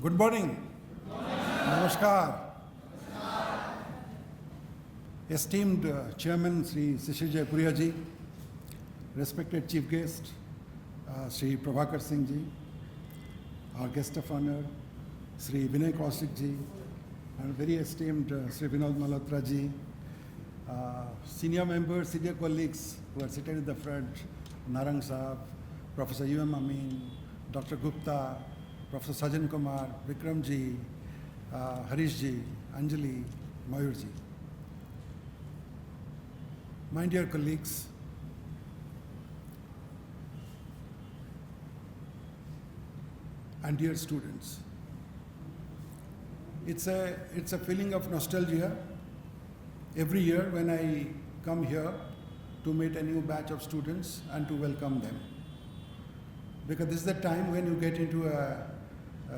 Good morning. Namaskar. Esteemed Chairman Sri Jaipuria ji, respected Chief Guest Sri Prabhakar Singh ji, our guest of honor Sri Vinay Kaushik ji, and very esteemed Sri Vinod Malhotra ji, senior members, senior colleagues who are sitting in the front, Narang Saab, Professor U.M. Amin, Dr. Gupta, Professor Sajan Kumar, Vikram ji, Harish ji, Anjali, Mayur ji. My dear colleagues, and dear students, it's a feeling of nostalgia every year when I come here to meet a new batch of students and to welcome them. Because this is the time when you get into a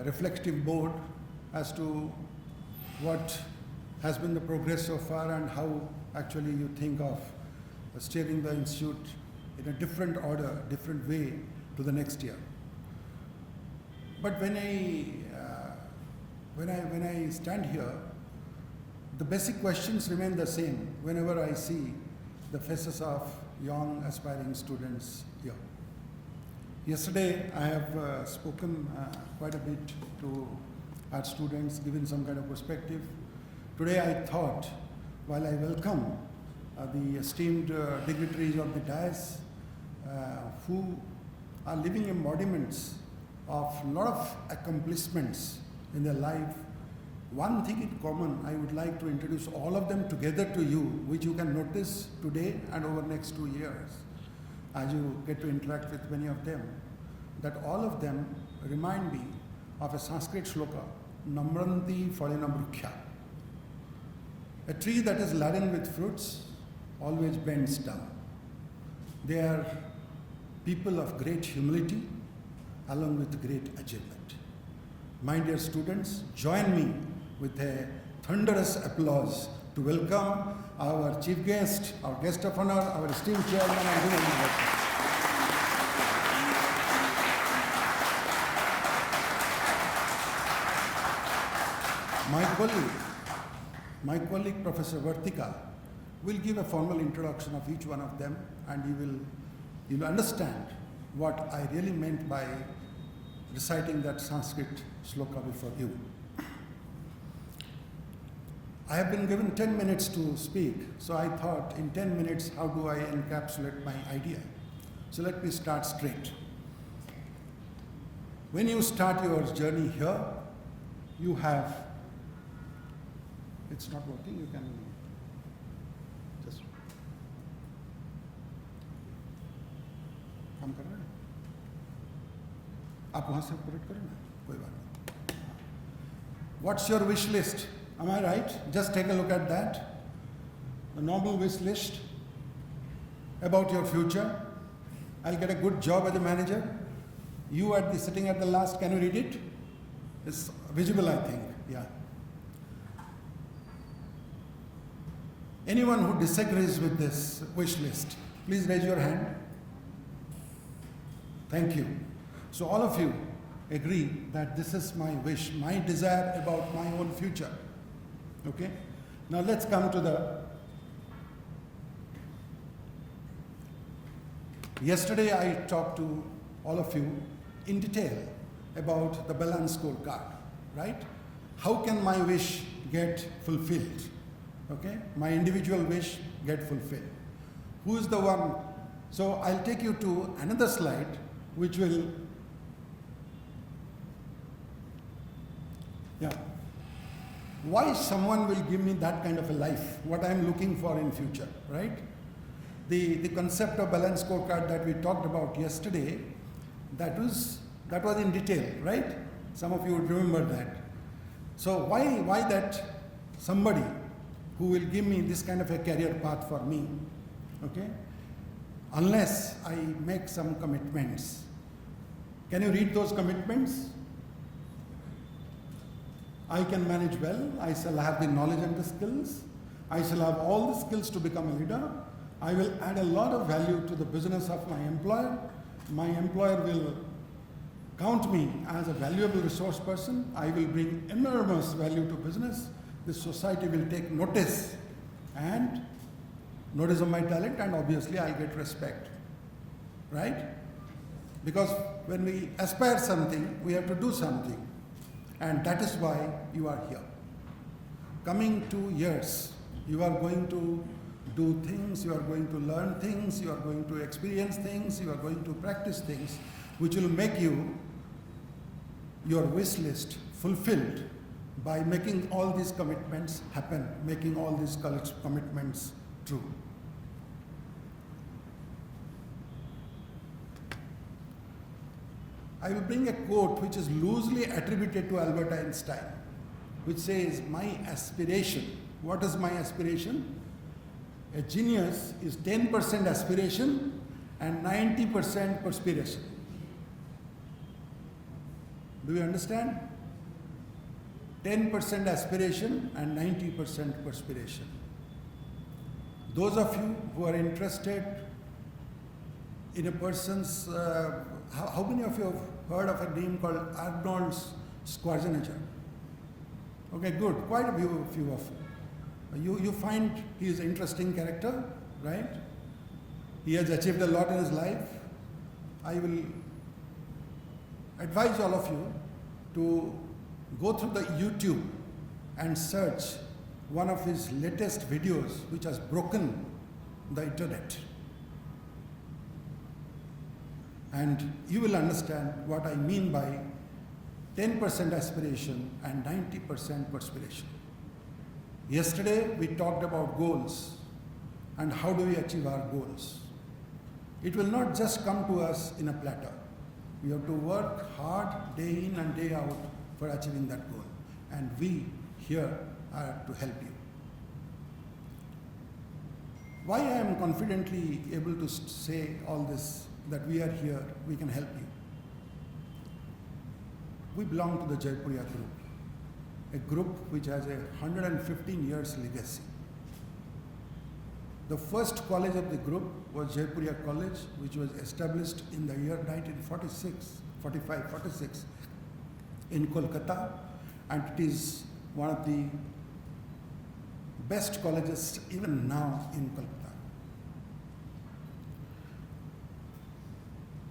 reflective mode as to what has been the progress so far and how actually you think of steering the institute in a different order, different way to the next year. But when I stand here, the basic questions remain the same whenever I see the faces of young aspiring students here. Yesterday, I have spoken quite a bit to our students, given some kind of perspective. Today, I thought, while I welcome the esteemed dignitaries of the dais who are living embodiments of a lot of accomplishments in their life, one thing in common, I would like to introduce all of them together to you, which you can notice today and over the next 2 years, as you get to interact with many of them, that all of them remind me of a Sanskrit shloka, Namranti Phalena Brukya. A tree that is laden with fruits always bends down. They are people of great humility along with great achievement. My dear students, join me with a thunderous applause to welcome our chief guest, our guest of honor, our esteemed chairman and director. My colleague Professor Vartika will give a formal introduction of each one of them, and you will understand what I really meant by reciting that Sanskrit shloka before you. I have been given 10 minutes to speak, so I thought in 10 minutes, how do I encapsulate my idea? So let me start straight. When you start your journey here, you have, it's not working, you can just, काम कर रहे हैं? आप वहाँ से operate करो ना, कोई बात नहीं. What's your wish list? Am I right? Just take a look at that. The normal wish list about your future. I'll get a good job as a manager. You sitting at the last, can you read it? It's visible, I think. Yeah. Anyone who disagrees with this wish list, please raise your hand. Thank you. So all of you agree that this is my wish, my desire about my own future. Okay? Now let's come to yesterday I talked to all of you in detail about the balance scorecard, right? How can my wish get fulfilled? Okay? My individual wish get fulfilled. Who is the one? So I'll take you to another slide which will, yeah. Why someone will give me that kind of a life, what I'm looking for in future, right? The concept of balance scorecard that we talked about yesterday, that was in detail, right? Some of you would remember that. So why that somebody who will give me this kind of a career path for me, okay? Unless I make some commitments. Can you read those commitments? I can manage well, I shall have the knowledge and the skills, I shall have all the skills to become a leader, I will add a lot of value to the business of my employer will count me as a valuable resource person. I will bring enormous value to business. This society will take notice of my talent, and obviously I'll get respect. Right? Because when we aspire something, we have to do something. And that is why you are here. Coming 2 years, you are going to do things, you are going to learn things, you are going to experience things, you are going to practice things, which will make your wish list fulfilled by making all these commitments happen, making all these commitments true. I will bring a quote which is loosely attributed to Albert Einstein, which says, my aspiration. What is my aspiration? A genius is 10% aspiration and 90% perspiration. Do you understand? 10% aspiration and 90% perspiration. Those of you who are interested in a person's, how many of you have heard of a name called Arnold Schwarzenegger? Okay, good. Quite a few of you. You find he is an interesting character, right? He has achieved a lot in his life. I will advise all of you to go through the YouTube and search one of his latest videos which has broken the internet. And you will understand what I mean by 10% aspiration and 90% perspiration. Yesterday we talked about goals and how do we achieve our goals. It will not just come to us in a platter. We have to work hard day in and day out for achieving that goal. And we here are to help you. Why I am confidently able to say all this, that we are here, we can help you. We belong to the Jaipuria group, a group which has a 115 years legacy. The first college of the group was Jaipuria College, which was established in the year 1946 in Kolkata, and it is one of the best colleges even now in Kolkata.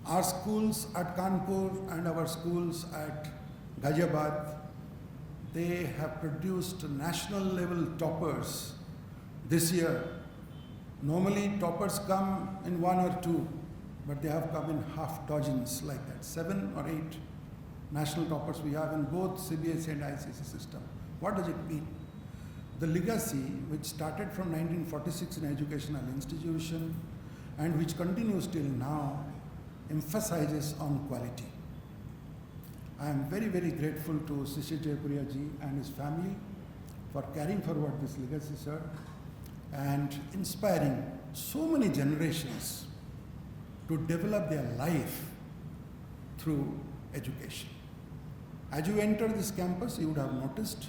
Our schools at Kanpur and our schools at Ghaziabad, they have produced national level toppers this year. Normally toppers come in 1 or 2, but they have come in half dozens like that. 7 or 8 national toppers we have in both CBSE and ICSE system. What does it mean? The legacy, which started from 1946 in educational institution and which continues till now, emphasizes on quality. I am very, very grateful to Sri Jaipuria ji and his family for carrying forward this legacy, sir, and inspiring so many generations to develop their life through education. As you enter this campus, you would have noticed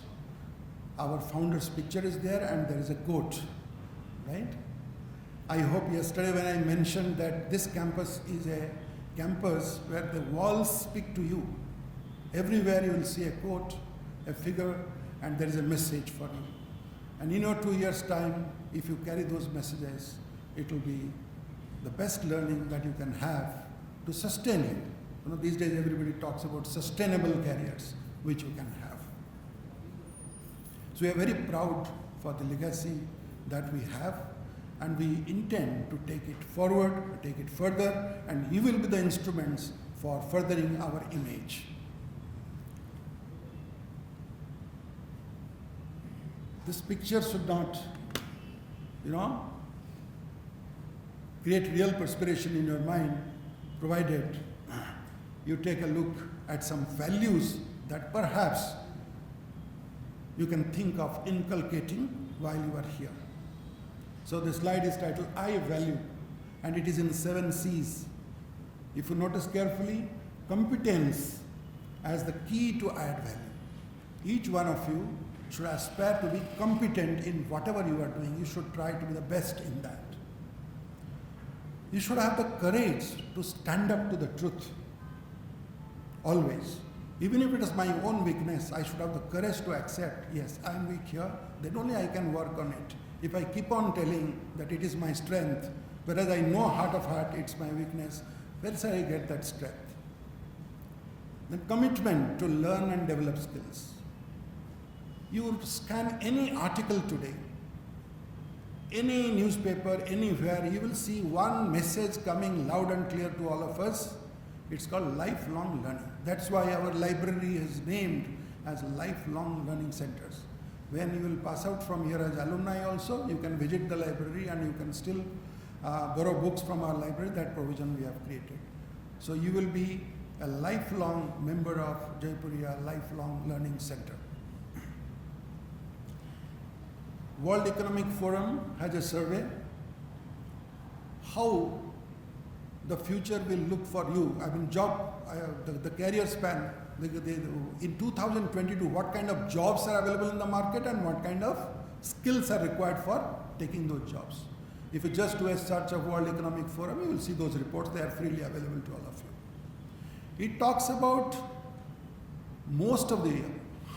our founder's picture is there and there is a quote, right? I hope yesterday when I mentioned that this campus is a campus where the walls speak to you. Everywhere you will see a quote, a figure, and there is a message for you. And in your 2 years' time, if you carry those messages, it will be the best learning that you can have to sustain you. You know, these days everybody talks about sustainable careers, which you can have. So we are very proud for the legacy that we have, and we intend to take it forward, take it further, and you will be the instruments for furthering our image. This picture should not, create real perspiration in your mind, provided you take a look at some values that perhaps you can think of inculcating while you are here. So the slide is titled, I value, and it is in 7 C's. If you notice carefully, competence as the key to add value. Each one of you should aspire to be competent in whatever you are doing. You should try to be the best in that. You should have the courage to stand up to the truth. always. Even if it is my own weakness, I should have the courage to accept, yes, I am weak here, then only I can work on it. If I keep on telling that it is my strength, whereas I know heart of heart it's my weakness, where shall I get that strength? The commitment to learn and develop skills. You scan any article today, any newspaper, anywhere, you will see one message coming loud and clear to all of us. It's called lifelong learning. That's why our library is named as lifelong learning centers. When you will pass out from here as alumni also, you can visit the library and you can still borrow books from our library. That provision we have created. So you will be a lifelong member of Jaipuria Lifelong Learning Center. World Economic Forum has a survey how the future will look for you. I mean, the career span, in 2022, what kind of jobs are available in the market and what kind of skills are required for taking those jobs. If you just do a search of World Economic Forum, you will see those reports. They are freely available to all of you. It talks about most of the,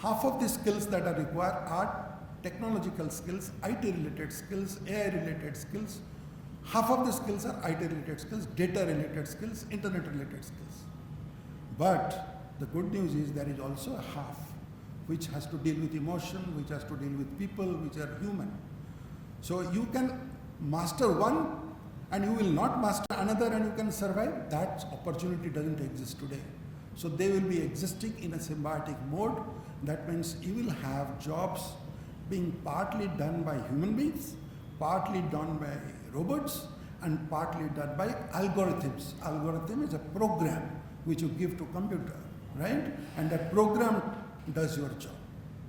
half of the skills that are required are technological skills, IT-related skills, AI-related skills. Half of the skills are IT-related skills, data-related skills, internet-related skills. But the good news is there is also a half which has to deal with emotion, which has to deal with people, which are human. So you can master one and you will not master another and you can survive. That opportunity doesn't exist today. So they will be existing in a symbiotic mode. That means you will have jobs being partly done by human beings, partly done by robots, and partly done by algorithms. Algorithm is a program which you give to computer, right? And that program does your job.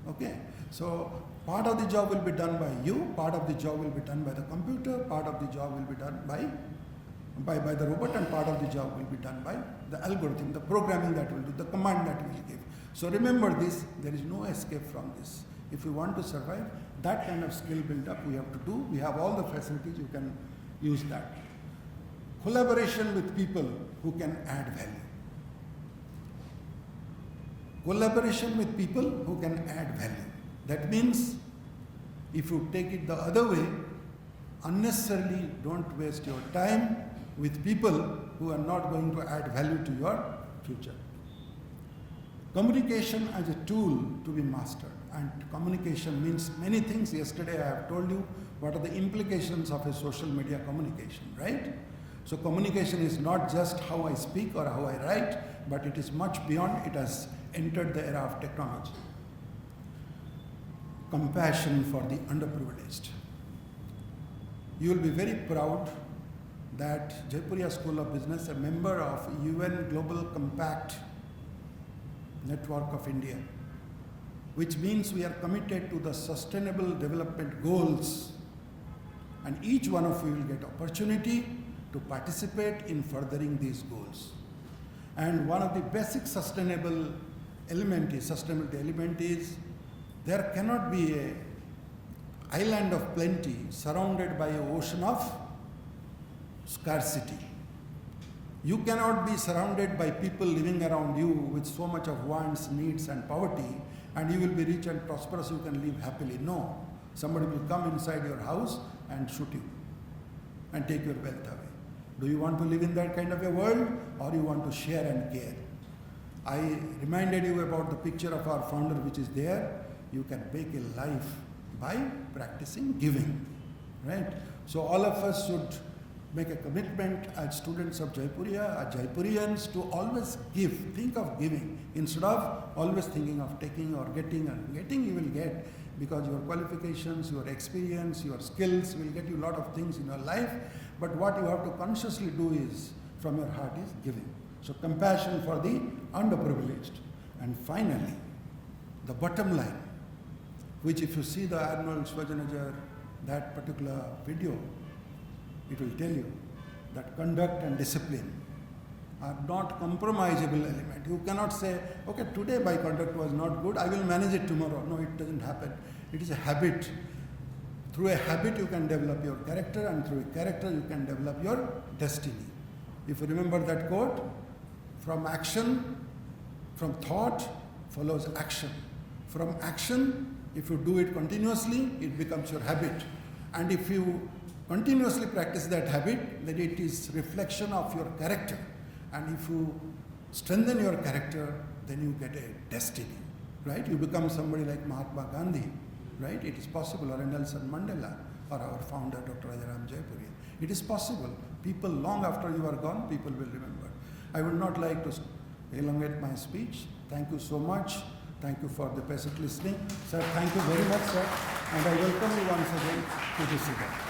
Okay? So part of the job will be done by you, part of the job will be done by the computer, part of the job will be done by the robot, and part of the job will be done by the algorithm, the programming that will do, the command that will give. So remember this, there is no escape from this. If you want to survive, that kind of skill build-up we have to do. We have all the facilities, you can use that. Collaboration with people who can add value. Collaboration with people who can add value. That means, if you take it the other way, unnecessarily don't waste your time with people who are not going to add value to your future. Communication as a tool to be mastered. And communication means many things. Yesterday I have told you what are the implications of a social media communication, right? So communication is not just how I speak or how I write, but it is much beyond. It has entered the era of technology. Compassion for the underprivileged. You will be very proud that Jaipuria School of Business, a member of UN Global Compact Network of India, which means we are committed to the sustainable development goals, and each one of you will get opportunity to participate in furthering these goals. And one of the basic sustainability element is there cannot be an island of plenty surrounded by an ocean of scarcity. You cannot be surrounded by people living around you with so much of wants, needs and poverty, and you will be rich and prosperous, you can live happily. No. Somebody will come inside your house and shoot you and take your wealth away. Do you want to live in that kind of a world, or you want to share and care? I reminded you about the picture of our founder which is there. You can make a life by practicing giving, right? So all of us should make a commitment as students of Jaipuria, as Jaipurians, to always give. Think of giving instead of always thinking of taking or getting. And getting you will get, because your qualifications, your experience, your skills will get you a lot of things in your life. But what you have to consciously do is, from your heart, is giving. So compassion for the underprivileged. And finally, the bottom line, which if you see the Arnold Schwarzenegger, that particular video, it will tell you that conduct and discipline are not compromisable element. You cannot say, okay, today my conduct was not good, I will manage it tomorrow. No, it doesn't happen. It is a habit. Through a habit you can develop your character, and through a character you can develop your destiny. If you remember that quote, from action From thought follows action. From action, if you do it continuously, it becomes your habit. And if you continuously practice that habit, then it is reflection of your character. And if you strengthen your character, then you get a destiny, right? You become somebody like Mahatma Gandhi, right? It is possible, or Nelson Mandela, or our founder, Dr. Jaipuria. It is possible. People, long after you are gone, people will remember. I would not like to elongate my speech. Thank you so much. Thank you for the patient listening. Sir, thank you very much, sir. And I welcome you once again to this event.